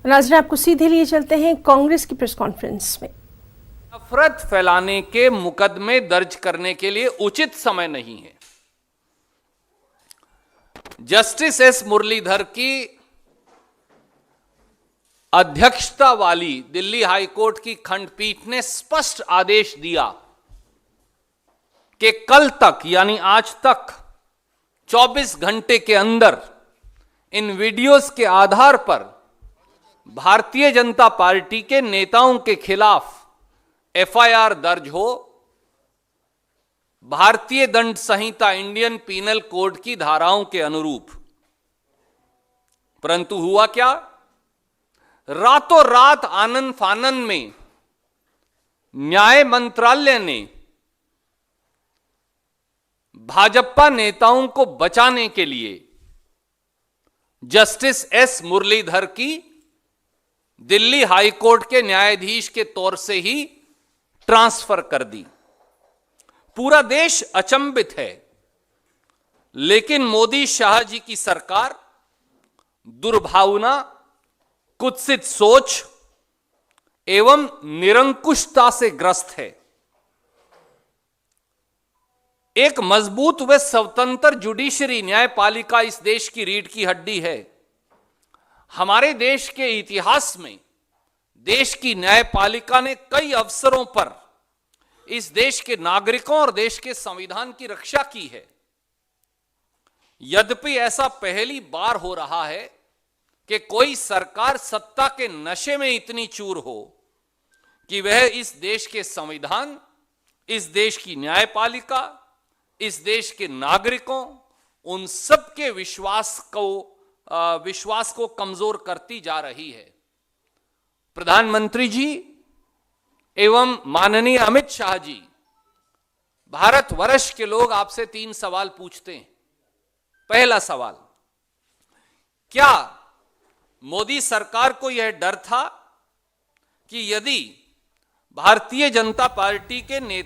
नाज़रीन, आपको सीधे लिए चलते हैं कांग्रेस की प्रेस कॉन्फ्रेंस में। नफरत फैलाने के मुकदमे दर्ज करने के लिए उचित समय नहीं है। जस्टिस एस मुरलीधर की अध्यक्षता वाली दिल्ली हाईकोर्ट की खंडपीठ ने स्पष्ट आदेश दिया कि कल तक यानी आज तक 24 घंटे के अंदर इन वीडियोस के आधार पर भारतीय जनता पार्टी के नेताओं के खिलाफ एफआईआर दर्ज हो, भारतीय दंड संहिता इंडियन पीनल कोड की धाराओं के अनुरूप। परंतु हुआ क्या? रातों रात आनन फानन में न्याय मंत्रालय ने भाजपा नेताओं को बचाने के लिए जस्टिस एस मुरलीधर की दिल्ली हाईकोर्ट के न्यायाधीश के तौर से ही ट्रांसफर कर दी। पूरा देश अचंभित है, लेकिन मोदी शाह जी की सरकार दुर्भावना, कुत्सित सोच एवं निरंकुशता से ग्रस्त है। एक मजबूत व स्वतंत्र जुडिशरी न्यायपालिका इस देश की रीढ़ की हड्डी है। हमारे देश के इतिहास में देश की न्यायपालिका ने कई अवसरों पर इस देश के नागरिकों और देश के संविधान की रक्षा की है। यद्यपि ऐसा पहली बार हो रहा है कि कोई सरकार सत्ता के नशे में इतनी चूर हो कि वह इस देश के संविधान, इस देश की न्यायपालिका, इस देश के नागरिकों, उन सब के विश्वास को कमजोर करती जा रही है। प्रधानमंत्री जी एवं माननीय अमित शाह जी, भारतवर्ष के लोग आपसे 3 सवाल पूछते हैं। पहला सवाल, क्या मोदी सरकार को यह डर था कि यदि भारतीय जनता पार्टी के नेता